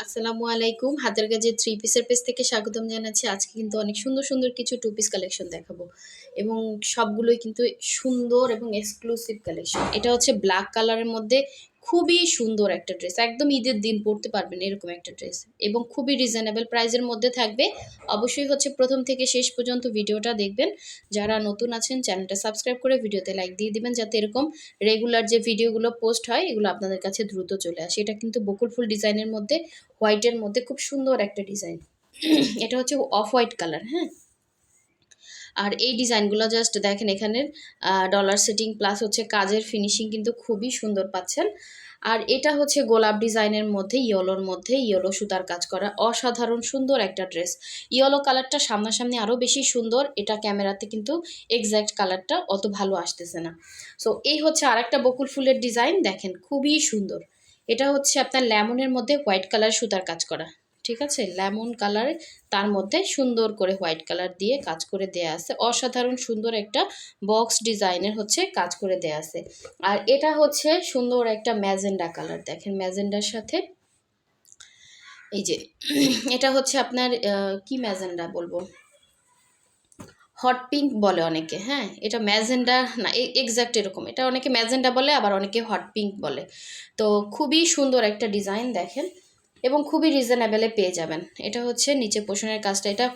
আসসালামু আলাইকুম। হাতের কাজের থ্রি পিসের পেজ থেকে স্বাগতম জানাচ্ছি। আজকে কিন্তু অনেক সুন্দর, সুন্দর কিছু টু পিস কালেকশন দেখাবো এবং সবগুলোই কিন্তু সুন্দর এবং এক্সক্লুসিভ কালেকশন। এটা হচ্ছে ব্ল্যাক কালারের মধ্যে খুবই সুন্দর একটা ড্রেস। একদম ঈদের দিন পরতে পারবেন এরকম একটা ড্রেস এবং খুবই রিজনেবল প্রাইসের মধ্যে থাকবে। অবশ্যই হচ্ছে প্রথম থেকে শেষ পর্যন্ত ভিডিওটা দেখবেন। যারা নতুন আছেন চ্যানেলটা সাবস্ক্রাইব করে ভিডিওতে লাইক দিয়ে দিবেন যাতে এরকম রেগুলার যে ভিডিওগুলো পোস্ট হয় এগুলো আপনাদের কাছে দ্রুত চলে আসে। এটা কিন্তু বকুল ফুল ডিজাইনের মধ্যে হোয়াইটের মধ্যে খুব সুন্দর একটা ডিজাইন। এটা হচ্ছে অফ হোয়াইট কালার, হ্যাঁ। আর এই ডিজাইনগুলো জাস্ট দেখেন, এখানের ডলার সেটিং প্লাস হচ্ছে কাজের ফিনিশিং কিন্তু খুবই সুন্দর পাচ্ছেন। আর এটা হচ্ছে গোলাপ ডিজাইনের মধ্যে ইয়েলোর মধ্যে ইয়েলো সুতার কাজ করা অসাধারণ সুন্দর একটা ড্রেস। ইয়েলো কালারটা সামনাসামনি আরও বেশি সুন্দর, এটা ক্যামেরাতে কিন্তু এক্স্যাক্ট কালারটা অত ভালো আসতেছে না। সো এই হচ্ছে আরেকটা বকুল ফুলের ডিজাইন, দেখেন খুবই সুন্দর। এটা হচ্ছে আপনার লেমনের মধ্যে হোয়াইট কালার সুতার কাজ করা, ঠিক আছে, লেমন কালার, তার মধ্যে সুন্দর করে হোয়াইট কালার দিয়ে কাজ করে দেয়া আছে। অসাধারণ সুন্দর একটা বক্স ডিজাইনের হচ্ছে কাজ করে দেয়া আছে। আর এটা হচ্ছে সুন্দর একটা ম্যাজেন্ডা কালার, দেখেন ম্যাজেন্ডার সাথে এই যে এটা হচ্ছে আপনার কি ম্যাজেন্ডা বলবো, হট পিঙ্ক বলে অনেকে, হ্যাঁ। এটা ম্যাজেন্ডা না, এক্স্যাক্ট এরকম, এটা অনেকে ম্যাজেন্ডা বলে আবার অনেকে হট পিঙ্ক বলে। তো খুবই সুন্দর একটা ডিজাইন দেখেন এবং খুবই রিজনেবলে পেয়ে যাবেন। এটা হচ্ছে নিচে পোষণের কাজটা, এটা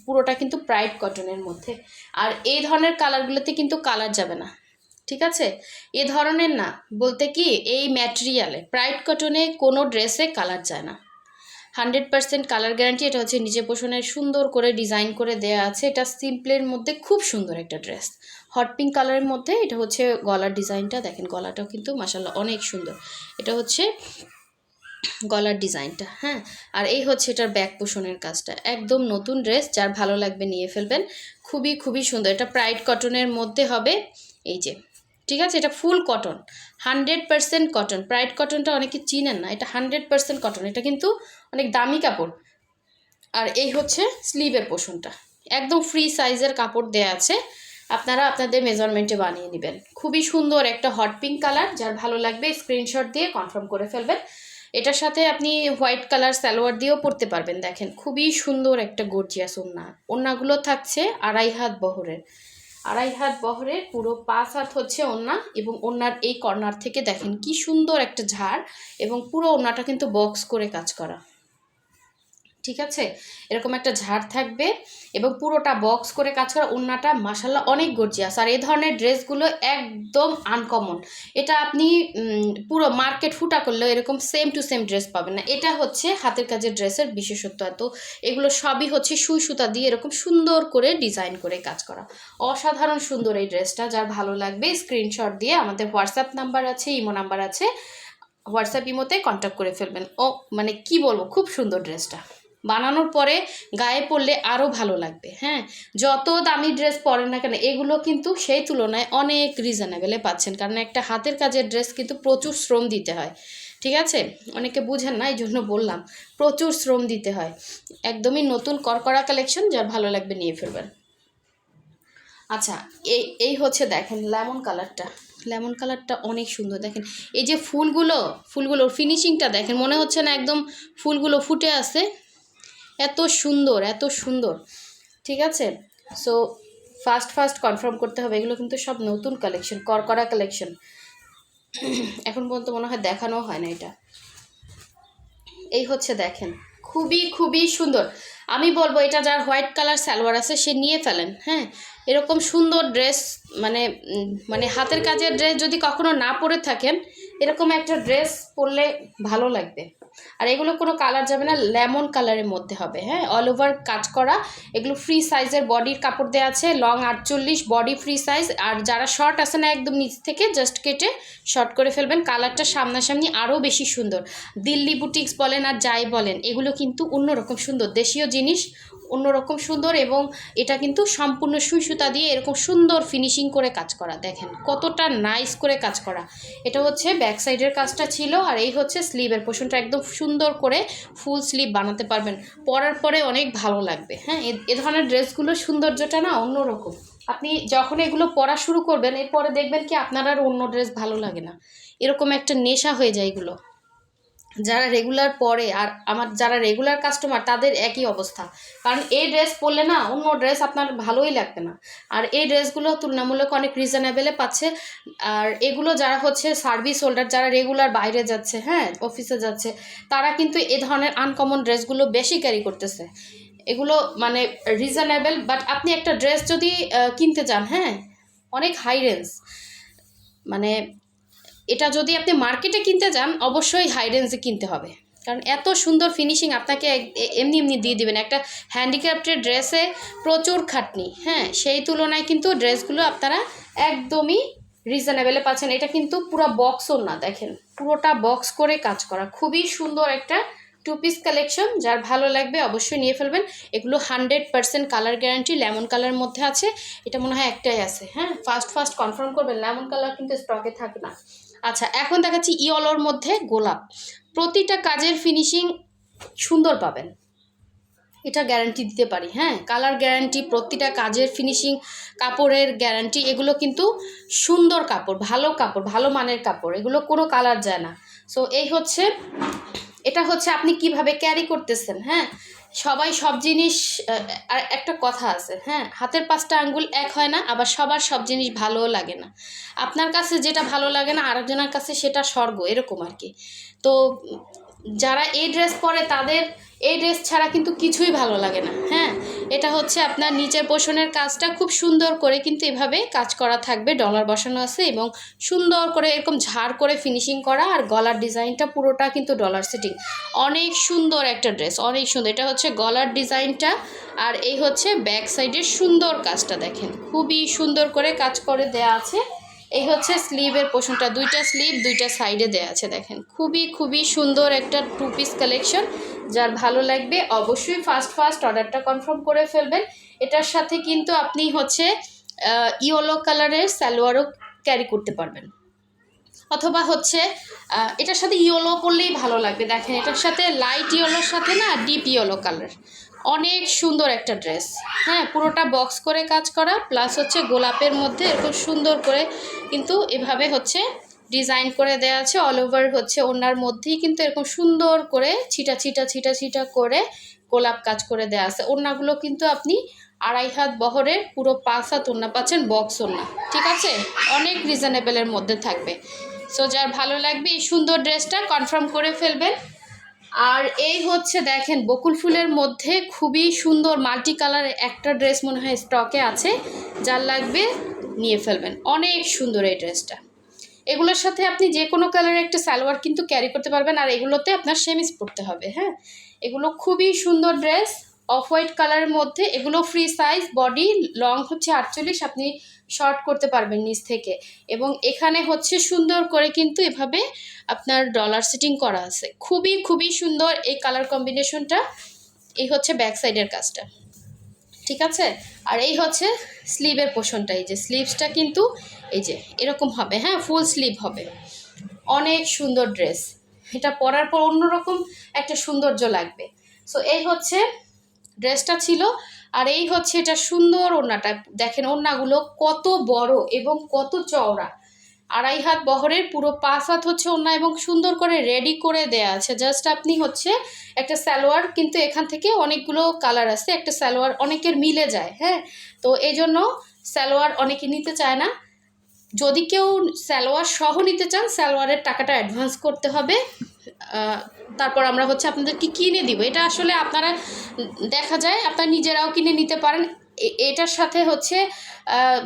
পুরোটা কিন্তু প্রাইড কটনের মধ্যে। আর এই ধরনের কালারগুলোতে কিন্তু কালার যাবে না, ঠিক আছে। এ ধরনের না বলতে কি, এই ম্যাটেরিয়ালে প্রাইড কটনে কোনো ড্রেসে কালার যায় না, 100% কালার গ্যারান্টি। এটা হচ্ছে নিচে পোষণের সুন্দর করে ডিজাইন করে দেয়া আছে। এটা সিম্পলের মধ্যে খুব সুন্দর একটা ড্রেস, হট পিঙ্ক কালারের মধ্যে। এটা হচ্ছে গলার ডিজাইনটা, দেখেন গলাটাও কিন্তু মাশাআল্লাহ অনেক সুন্দর। এটা হচ্ছে গলার ডিজাইনটা, হ্যাঁ। আর এই হচ্ছে এটার ব্যাক পোষণের কাজটা, একদম নতুন ড্রেস, যার ভালো লাগবে নিয়ে ফেলবেন। খুবই খুবই সুন্দর, এটা প্রাইড কটনের মধ্যে হবে, এই যে, ঠিক আছে। এটা ফুল কটন, 100% কটন। প্রাইড কটনটা অনেকে চিনেন না, এটা 100% কটন, এটা কিন্তু অনেক দামি কাপড়। আর এই হচ্ছে স্লিভের পোষণটা, একদম ফ্রি সাইজের কাপড় দেয়া আছে, আপনারা আপনাদের মেজারমেন্টে বানিয়ে নেবেন। খুবই সুন্দর একটা হট পিঙ্ক কালার, যার ভালো লাগবে স্ক্রিনশট দিয়ে কনফার্ম করে ফেলবেন। এটার সাথে আপনি হোয়াইট কালার সালোয়ার দিয়েও পরতে পারবেন। দেখেন খুবই সুন্দর একটা গর্জিয়াস ওড়না, ওড়নাগুলো থাকছে 2.5 হাত বহরের, 2.5 হাত বহরের, পুরো 5 হাত হচ্ছে ওড়না। এবং ওড়নার এই কর্নার থেকে দেখেন কি সুন্দর একটা ঝাড়, এবং পুরো ওড়নাটা কিন্তু বক্স করে কাজ করা, ঠিক আছে। এরকম একটা ঝাড় থাকবে এবং পুরোটা বক্স করে কাজ করা। ওড়নাটা মাশাআল্লাহ অনেক গর্জিয়াস। আর এই ধরনের ড্রেসগুলো একদম আনকমন, এটা আপনি পুরো মার্কেট ফুটা করলেও এরকম সেম টু সেম ড্রেস পাবেন না। এটা হচ্ছে হাতের কাজের ড্রেসের বিশেষত্ব। তো এগুলো সবই হচ্ছে সুই সুতা দিয়ে এরকম সুন্দর করে ডিজাইন করে কাজ করা। অসাধারণ সুন্দর এই ড্রেসটা, যার ভালো লাগবে স্ক্রিনশট দিয়ে আমাদের হোয়াটসঅ্যাপ নাম্বার আছে, ইমো নাম্বার আছে, হোয়াটসঅ্যাপ ইমোতে কন্ট্যাক্ট করে ফেলবেন। ও মানে কি বলবো, খুব সুন্দর ড্রেসটা, বানানোর পরে গায়ে পরলে আরও ভালো লাগবে, হ্যাঁ। যত দামি ড্রেস পরেন না কেন, এগুলো কিন্তু সেই তুলনায় অনেক রিজনেবলে পাচ্ছেন, কারণ একটা হাতের কাজের ড্রেস কিন্তু প্রচুর শ্রম দিতে হয়, ঠিক আছে। অনেকে বুঝেন না, এই জন্য বললাম, প্রচুর শ্রম দিতে হয়। একদমই নতুন করকরা কালেকশন, যার ভালো লাগবে নিয়ে ফেলবেন। আচ্ছা, এই এই হচ্ছে দেখেন লেমন কালারটা, লেমন কালারটা অনেক সুন্দর। দেখেন এই যে ফুলগুলোর ফিনিশিংটা দেখেন, মনে হচ্ছে না একদম ফুলগুলো ফুটে আছে, এত সুন্দর এত সুন্দর, ঠিক আছে। সো ফার্স্ট ফার্স্ট কনফার্ম করতে হবে, এগুলো কিন্তু সব নতুন কালেকশন, করকরা কালেকশন, এখন পর্যন্ত মনে হয় দেখানো হয় না এটা। এই হচ্ছে দেখেন খুবই খুবই সুন্দর। আমি বলবো এটা যার হোয়াইট কালার সালোয়ার আছে সে নিয়ে ফেলেন, হ্যাঁ। এরকম সুন্দর ড্রেস, মানে মানে হাতের কাজের ড্রেস যদি কখনো না পরে থাকেন, এরকম একটা ড্রেস পরলে ভালো লাগবে। আর এগুলো কোনো কালার যাবে না, লেমন কালারের মধ্যে হবে, হ্যাঁ, অল ওভার কাজ করা। এগুলো ফ্রি সাইজের বডির কাপড় দেওয়া আছে, লং 48, বডি ফ্রি সাইজ। আর যারা শর্ট আছে না, একদম নিচ থেকে জাস্ট কেটে শর্ট করে ফেলবেন। কালারটা সামনাসামনি আরও বেশি সুন্দর। দিল্লি বুটিক্স বলেন আর যাই বলেন, এগুলো কিন্তু অন্যরকম সুন্দর, দেশীয় জিনিস, অন্যরকম সুন্দর। এবং এটা কিন্তু সম্পূর্ণ সুই সুতা দিয়ে এরকম সুন্দর ফিনিশিং করে কাজ করা, দেখেন কতটা নাইস করে কাজ করা। এটা হচ্ছে ব্যাক সাইডের কাজটা ছিল, আর এই হচ্ছে স্লিভের পোর্শনটা, একদম সুন্দর করে ফুল স্লিভ বানাতে পারবেন, পরার পরে অনেক ভালো লাগবে, হ্যাঁ। এ ধরনের ড্রেসগুলোর সৌন্দর্যটা না অন্যরকম। আপনি যখন এগুলো পরা শুরু করবেন, এরপরে দেখবেন কি আপনার আর অন্য ড্রেস ভালো লাগে না, এরকম একটা নেশা হয়ে যায় এগুলো, যারা রেগুলার পরে আর আমার যারা রেগুলার কাস্টমার তাদের একই অবস্থা, কারণ এই ড্রেস পরলে না অন্য ড্রেস আপনার ভালোই লাগবে না। আর এই ড্রেসগুলো তুলনামূলক অনেক রিজনেবলে পাচ্ছে। আর এগুলো যারা হচ্ছে সার্ভিস হোল্ডার, যারা রেগুলার বাইরে যাচ্ছে, হ্যাঁ অফিসে যাচ্ছে, তারা কিন্তু এ ধরনের আনকমন ড্রেসগুলো বেশি ক্যারি করতেছে। এগুলো মানে রিজনেবল, বাট আপনি একটা ড্রেস যদি কিনতে চান, হ্যাঁ অনেক হাই রেঞ্জ, মানে এটা যদি আপনি মার্কেটে কিনতে যান অবশ্যই হাই রেঞ্জে কিনতে হবে, কারণ এত সুন্দর ফিনিশিং আপনাকে এমনি এমনি দিয়ে দিবেন। একটা হ্যান্ডিক্রাফটের ড্রেসে প্রচুর খাটনি, হ্যাঁ সেই তুলনায় কিন্তু ড্রেসগুলো আপনারা একদমই রিজনেবলে পাচ্ছেন। এটা কিন্তু পুরো বক্সও না, দেখেন পুরোটা বক্স করে কাজ করা, খুবই সুন্দর একটা টু পিস কালেকশন। যার ভালো লাগবে অবশ্যই নিয়ে ফেলবেন। এগুলো 100% কালার গ্যারান্টি, লেমন কালার মধ্যে আছে, এটা মনে হয় একটাই আছে, হ্যাঁ ফার্স্ট কনফার্ম করবেন, লেমন কালার কিন্তু স্টকে থাকে না। আচ্ছা এখন দেখাচ্ছি ইয়েলোর মধ্যে গোলাপ। প্রতিটা কাজের ফিনিশিং সুন্দর পাবেন, এটা গ্যারান্টি দিতে পারি, হ্যাঁ কালার গ্যারান্টি, প্রতিটা কাজের ফিনিশিং, কাপড়ের গ্যারান্টি, এগুলো কিন্তু সুন্দর কাপড়, ভালো মানের কাপড়, এগুলো কোনো কালার যায় না। সো এই হচ্ছে, এটা হচ্ছে আপনি কিভাবে ক্যারি করতেছেন, হ্যাঁ সবাই সব জিনিস, আর একটা কথা আছে, হ্যাঁ হাতের 5টা আঙ্গুল এক হয় না, আবার সবার সব জিনিস ভালোও লাগে না। আপনার কাছে যেটা ভালো লাগে না আরেকজনের কাছে সেটা স্বর্গ, এরকম আর কি। তো যারা এই ড্রেস পরে তাদের এই ড্রেস ছাড়া কিন্তু কিছুই ভালো লাগে না, হ্যাঁ এটা হচ্ছে আপনার নিচের পোষণের কাজটা খুব সুন্দর করে কিন্তু এভাবে কাজ করা থাকবে, ডলার বসানো আছে এবং সুন্দর করে এরকম ঝাড় করে ফিনিশিং করা, আর গলার ডিজাইনটা পুরোটা কিন্তু ডলার সেটিং, অনেক সুন্দর একটা ড্রেস, অনেক সুন্দর। এটা হচ্ছে গলার ডিজাইনটা, আর এই হচ্ছে ব্যাক সাইডের সুন্দর কাজটা, দেখেন খুবই সুন্দর করে কাজ করে দেয়া আছে। এই হচ্ছে স্লিভের পোর্শনটা, 2টা স্লিভ 2টা সাইডে দেওয়া আছে, দেখেন খুবই সুন্দর একটা টু পিস কালেকশন। যার ভালো লাগবে অবশ্যই ফার্স্ট অর্ডারটা কনফার্ম করে ফেলবেন। এটার সাথে কিন্তু আপনি হচ্ছে ইয়েলো কালারের সালোয়ারও ক্যারি করতে পারবেন, অথবা হচ্ছে এটার সাথে ইয়েলো পরলেই ভালো লাগবে। দেখেন এটার সাথে লাইট ইয়েলোর সাথে না ডিপ ইয়েলো কালার, অনেক সুন্দর একটা ড্রেস, হ্যাঁ পুরোটা বক্স করে কাজ করা, প্লাস হচ্ছে গোলাপের মধ্যে এরকম সুন্দর করে কিন্তু এভাবে হচ্ছে ডিজাইন করে দেওয়া আছে। অল ওভার হচ্ছে ওনার মধ্যেই কিন্তু এরকম সুন্দর করে ছিটা করে গোলাপ কাজ করে দেওয়া আছে। ওড়নাগুলো কিন্তু আপনি 2.5 হাত বহরের পুরো 5 হাত ওড়না পাচ্ছেন, বক্স ওড়না, ঠিক আছে অনেক রিজনেবলের মধ্যে থাকবে। সো যার ভালো লাগবে এই সুন্দর ড্রেসটা কনফার্ম করে ফেলবেন। আর এই হচ্ছে দেখেন বকুল ফুলের মধ্যে খুবই সুন্দর মাল্টি কালারের একটা ড্রেস মনে হয় স্টকে আছে, যার লাগবে নিয়ে ফেলবেন, অনেক সুন্দর এই ড্রেসটা। এগুলোর সাথে আপনি যে কোনো কালারের একটা সালোয়ার কিন্তু ক্যারি করতে পারবেন, আর এগুলোতে আপনার সেমিজ পরতে হবে, হ্যাঁ এগুলো খুবই সুন্দর ড্রেস, অফ হোয়াইট কালারের মধ্যে। এগুলো ফ্রি সাইজ, বডি লং হচ্ছে 48, আপনি শর্ট করতে পারবেন নিচ থেকে, এবং এখানে হচ্ছে সুন্দর করে কিন্তু এভাবে আপনার ডলার সেটিং করা আছে, খুবই সুন্দর এই কালার কম্বিনেশনটা। এই হচ্ছে ব্যাক সাইডের কাজটা, ঠিক আছে। আর এই হচ্ছে স্লিভের পোর্শনটা, এই যে স্লিভসটা কিন্তু এই যে এরকম হবে, হ্যাঁ ফুল স্লিভ হবে, অনেক সুন্দর ড্রেস, এটা পরার পর অন্যরকম একটা সৌন্দর্য লাগবে। সো এই হচ্ছে ড্রেসটা ছিল, আর এই হচ্ছে এটা সুন্দর ওড়নাটা, দেখেন ওড়নাগুলো কত বড় এবং কত চওড়া, 2.5 হাত বহরের পুরো 5 হাত হচ্ছে ওড়না, এবং সুন্দর করে রেডি করে দেয়া আছে। জাস্ট আপনি হচ্ছে একটা সালোয়ার, কিন্তু এখান থেকে অনেকগুলো কালার আছে, একটা সালোয়ার অনেকের মিলে যায়, হ্যাঁ তো এই জন্য সালোয়ার অনেকে নিতে চায় না। যদি কেউ সালোয়ার সহ নিতে চান সালোয়ারের টাকাটা অ্যাডভান্স করতে হবে, তারপর আমরা হচ্ছে আপনাদেরকে কিনে দিব। এটা আসলে আপনারা দেখা যায় আপনারা নিজেরাও কিনে নিতে পারেন। এটার সাথে হচ্ছে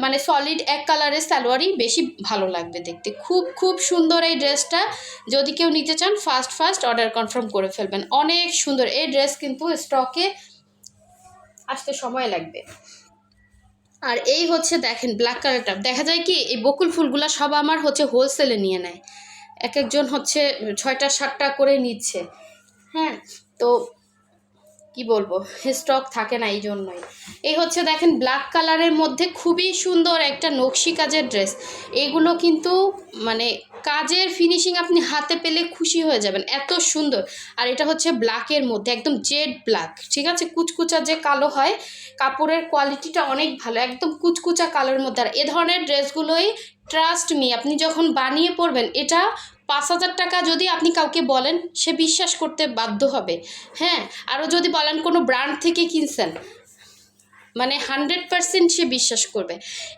মানে সলিড এক কালারের সালোয়ারই বেশি ভালো লাগবে দেখতে, খুব সুন্দর এই ড্রেসটা। যদি কেউ নিতে চান ফার্স্ট অর্ডার কনফার্ম করে ফেলবেন, অনেক সুন্দর এই ড্রেস, কিন্তু স্টকে আসতে সময় লাগবে। আর এই হচ্ছে দেখেন ব্ল্যাক কালারটা, দেখা যায় কি এই বকুল ফুলগুলো সব আমার হচ্ছে হোলসেলে নিয়ে নেয়, এক একজন হচ্ছে 6টা 7টা করে নিচ্ছে, হ্যাঁ তো কি বলবো স্টক থাকে না, এই জন্যই। এই হচ্ছে দেখেন ব্ল্যাক কালারের মধ্যে খুবই সুন্দর একটা নকশি কাজের ড্রেস, এগুলো কিন্তু মানে কাজের ফিনিশিং আপনি হাতে পেলে খুশি হয়ে যাবেন, এত সুন্দর। আর এটা হচ্ছে ব্ল্যাকের মধ্যে একদম জেড ব্ল্যাক, ঠিক আছে কুচকুচা যে কালো হয়, কাপড়ের কোয়ালিটিটা অনেক ভালো, একদম কুচকুচা কালোর মধ্যে। আর এ ধরনের ড্রেসগুলোই ট্রাস্ট মি আপনি যখন বানিয়ে পরবেন এটা 5,000 টাকা যদি আপনি কাউকে বলেন, সে বিশ্বাস করতে বাধ্য হবে। হ্যাঁ, আরও যদি বলেন কোনো ব্র্যান্ড থেকে কিনছেন, মানে 100% সে বিশ্বাস করবে।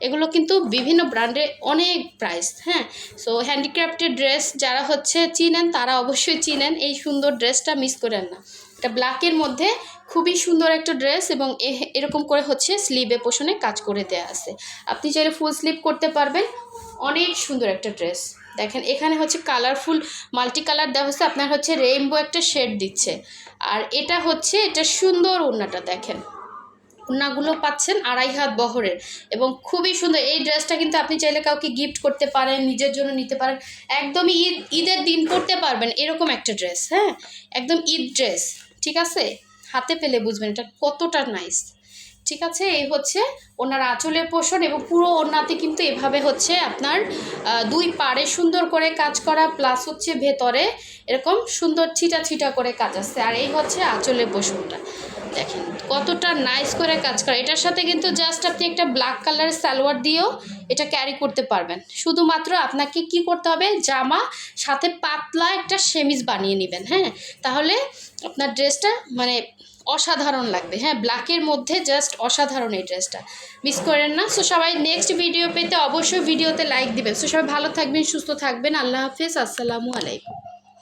এগুলো কিন্তু বিভিন্ন ব্র্যান্ডে অনেক প্রাইস। হ্যাঁ, সো হ্যান্ডিক্রাফটের ড্রেস যারা হচ্ছে চিনেন তারা অবশ্যই চিনেন, এই সুন্দর ড্রেসটা মিস করেন না। এটা ব্ল্যাকের মধ্যে খুবই সুন্দর একটা ড্রেস, এবং এরকম করে হচ্ছে স্লিভে পোষণে কাজ করে দেওয়া আছে। আপনি চাইলে ফুল স্লিভ করতে পারবেন। অনেক সুন্দর একটা ড্রেস। দেখেন এখানে হচ্ছে কালারফুল মাল্টি কালার দেওয়া হচ্ছে, আপনার হচ্ছে রেইনবো একটা শেড দিচ্ছে। আর এটা হচ্ছে এটা সুন্দর ওড়নাটা দেখেন, ওড়নাগুলো পাচ্ছেন 2.5 হাত বহরের এবং খুবই সুন্দর। এই ড্রেসটা কিন্তু আপনি চাইলে কাউকে গিফট করতে পারেন, নিজের জন্য নিতে পারেন, একদমই ঈদের দিন পরতে পারবেন এরকম একটা ড্রেস। হ্যাঁ, একদম ঈদ ড্রেস, ঠিক আছে? হাতে পেলে বুঝবেন এটা কতটা নাইস। ঠিক আছে, এই হচ্ছে ওনার আঁচলের পোষণ, এবং পুরো ওড়নাতে কিন্তু এভাবে হচ্ছে আপনার 2 পাড়ে সুন্দর করে কাজ করা, প্লাস হচ্ছে ভেতরে এরকম সুন্দর ছিটা ছিটা করে কাজ আছে। আর এই হচ্ছে আঁচলের পোষণটা দেখেন কতটা নাইস করে কাজ করা। এটার সাথে কিন্তু জাস্ট আপনি একটা ব্ল্যাক কালারের সালোয়ার দিয়েও এটা ক্যারি করতে পারবেন। শুধুমাত্র আপনাকে কি করতে হবে, জামা সাথে পাতলা একটা সেমিজ বানিয়ে নেবেন। হ্যাঁ, তাহলে আপনার ড্রেসটা মানে অসাধারণ লাগবে। হ্যাঁ, ব্ল্যাকের মধ্যে জাস্ট অসাধারণ এই ড্রেসটা, মিস করেন না। সো সবাই নেক্সট ভিডিও পেতে অবশ্যই ভিডিওতে লাইক দিবেন। সো সবাই ভালো থাকবেন, সুস্থ থাকবেন। আল্লাহ হাফেজ, আসসালামু আলাইকুম।